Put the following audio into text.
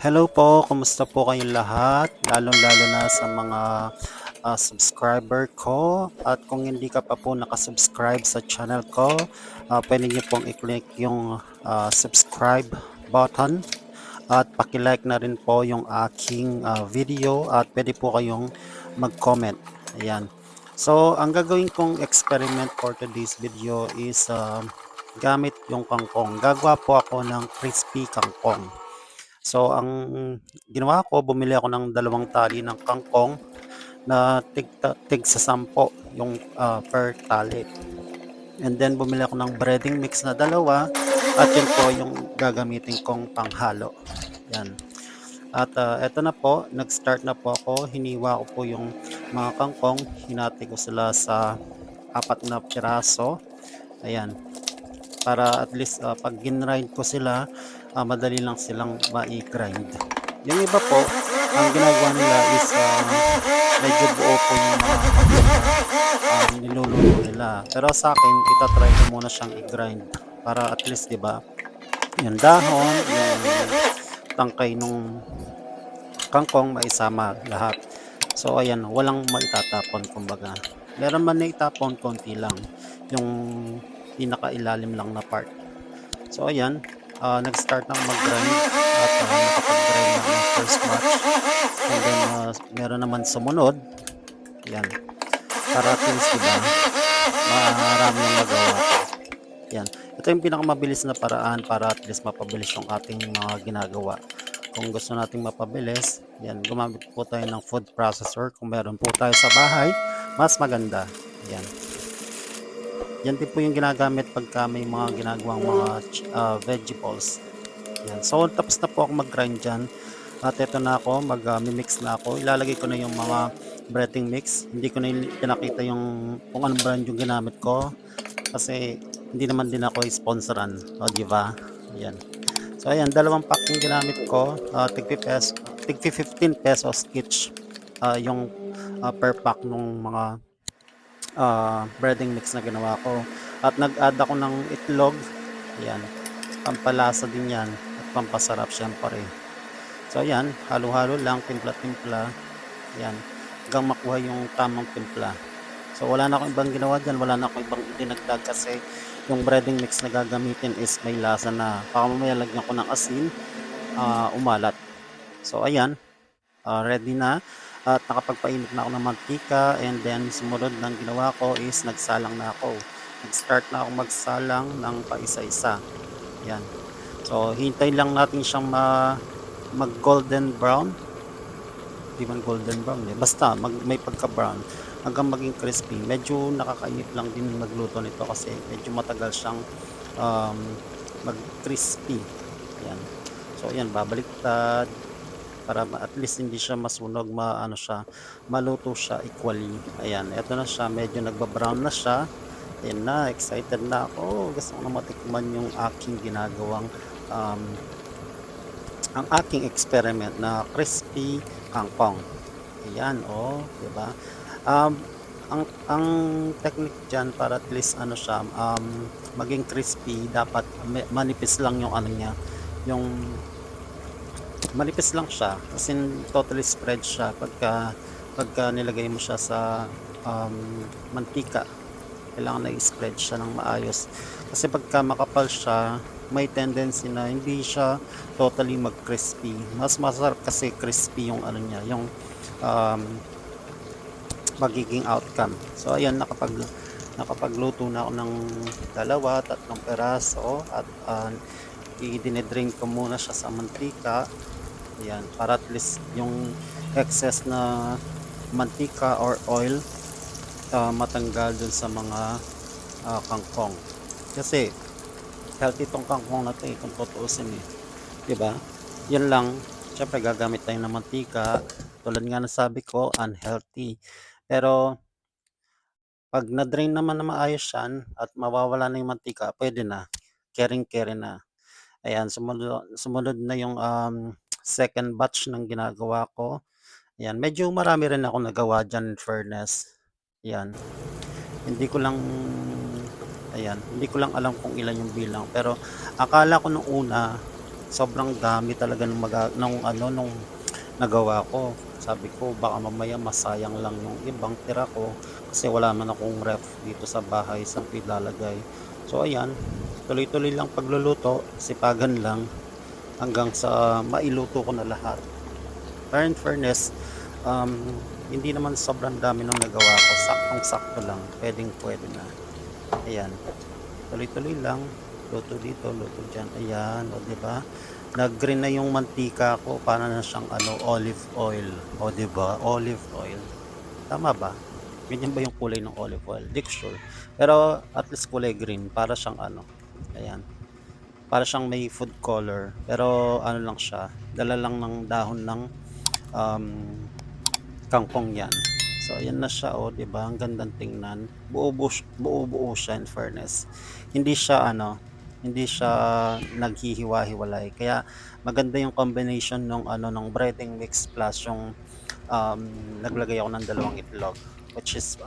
Hello po, kumusta po kayong lahat? Lalong-lalo na sa mga subscriber ko. At kung hindi ka pa po nakasubscribe sa channel ko, pwede niyo pong i-click yung subscribe button at paki-like na rin po yung aking video at pwede po kayong mag-comment. Ayan. So, ang gagawin kong experiment for today's video is gamit yung kangkong. Gagawa po ako ng crispy kangkong. So, ang ginawa ko, bumili ako ng dalawang tali ng kangkong na tig sa 10 yung per tali. And then, bumili ako ng breading mix na dalawa at yun po yung gagamitin kong panghalo. Yan. At eto na po, nag-start na po ako. Hiniwa ko po yung mga kangkong. Hinati ko sila sa 4 na piraso. Ayan. Para at least pag ginrind ko sila, madali lang silang mai-grind. Yung iba po, ang ginagawa nila is medyo buo po yung mga niluluto nila. Pero sa akin, itatry ko muna siyang i-grind para at least, di ba, yung dahon, yung tangkay nung kangkong maisama lahat. So ayan, walang maitatapon kumbaga. Meron man na itapon, konti lang. Yung pinakailalim lang na part. So ayan, nag-start na mag-grind at nakapag-grind na ng first batch. And then meron naman sumunod. Yan. Para at least diba, marami yung magawa ko. Yan. Ito yung pinakamabilis na paraan para at least mapabilis yung ating mga ginagawa. Kung gusto nating mapabilis, yan, gumamit po tayo ng food processor. Kung meron po tayo sa bahay, mas maganda. Yan. Yan din po yung ginagamit pagka may mga ginagawang mga vegetables. Yan. So, tapos na po ako mag-grind dyan. At ito na ako, mag-mix na ako. Ilalagay ko na yung mga breading mix. Hindi ko na pinakita yung kung anong brand yung ginamit ko. Kasi hindi naman din ako sponsoran. O, di ba? Yan. So, ayan, dalawang pack yung ginamit ko. Tig 15 pesos each. Yung per pack nung mga breading mix na ginawa ko. At nag-add ako ng itlog. Ayan. Pampalasa din yan. At pampasarap syempre. So ayan, halo-halo lang, timpla-timpla. Ayan. Hanggang makuha yung tamang timpla. So wala na akong ibang ginawa dyan. Wala na akong ibang dinagdag kasi yung breading mix na gagamitin is may lasa na. Baka mamaya lagyan ko ng asin, umalat. So ayan, ready na. At nakapagpainit na ako ng mantika, and then sumunod ng ginawa ko is nagsalang na ako. Nag-start na ako magsalang ng paisa-isa. Yan. So hintayin lang natin siyang mag golden brown. Di man golden brown eh. Basta may pagka brown hanggang maging crispy. Medyo nakakainip lang din magluto nito kasi medyo matagal siyang um, mag crispy. Yan. So ayan, babaliktad para at least hindi siya masunog, maano siya, maluto siya equally. Ayan, eto na siya, medyo nagba-brown na siya. Ayan na, excited na ako. Gusto ko na matikman yung aking ginagawang um, ang aking experiment na crispy kangkong. Ayan, oh, 'di ba? Um, ang technique diyan para at least ano siya, maging crispy, dapat manipis lang yung ano niya, yung manipis lang siya, as in totally spread siya pagka nilagay mo siya sa mantika. Kailangan na i-spread siya ng maayos kasi pagka makapal siya, may tendency na hindi siya totally mag-crispy. Mas masarap kasi crispy yung ano niya, yung um, magiging outcome. So ayan, nakapagluto na ako ng dalawa, tatlong peraso at i-dinedrain ko muna siya sa mantika. Ayan, para at least yung excess na mantika or oil matanggal dun sa mga kangkong. Kasi healthy tong kangkong na to eh, kung tutuusin eh. 'Di ba? Yun lang. Syempre gagamit tayo ng mantika. Tulad nga ng sabi ko, unhealthy. Pero pag na-drain naman na maayos yan at mawawala na yung mantika, pwede na. Caring-care na. Ayan, sumunod na yung second batch ng ginagawa ko. Ayan, medyo marami rin ako nagawa dyan in fairness. Ayan, hindi ko lang, ayan, hindi ko lang alam kung ilan yung bilang. Pero akala ko nung una, sobrang dami talaga nung nagawa ko. Sabi ko baka mamaya masayang lang yung ibang tira ko kasi wala man akong ref dito sa bahay saan ko ilalagay. So ayan, tuloy-tuloy lang pagluluto, sipagan lang hanggang sa mailuto ko na lahat. Pero in fairness, um, hindi naman sobrang dami nung nagawa ko, saktong-sakto lang, puwedeng-puwede na. Ayan, tuloy-tuloy lang, luto dito, luto diyan, ayan, o 'di ba? Nag-green na yung mantika ko, para na siyang olive oil, o 'di ba, olive oil. Tama ba? Ganyan ba yung kulay ng olive oil? 'Di ko sure. Pero at least kulay green, para siyang ayan, para siyang may food color, pero ano lang siya, dala lang ng dahon ng, um, kangkong 'yan. So ayan na siya, oh, 'di ba, ang gandang tingnan. Buo-buo siya in fairness. Hindi siya hindi siya naghihiwa-hiwalay. Kaya maganda yung combination ng breading mix plus yung, um, naglagay ako ng dalawang itlog, which is,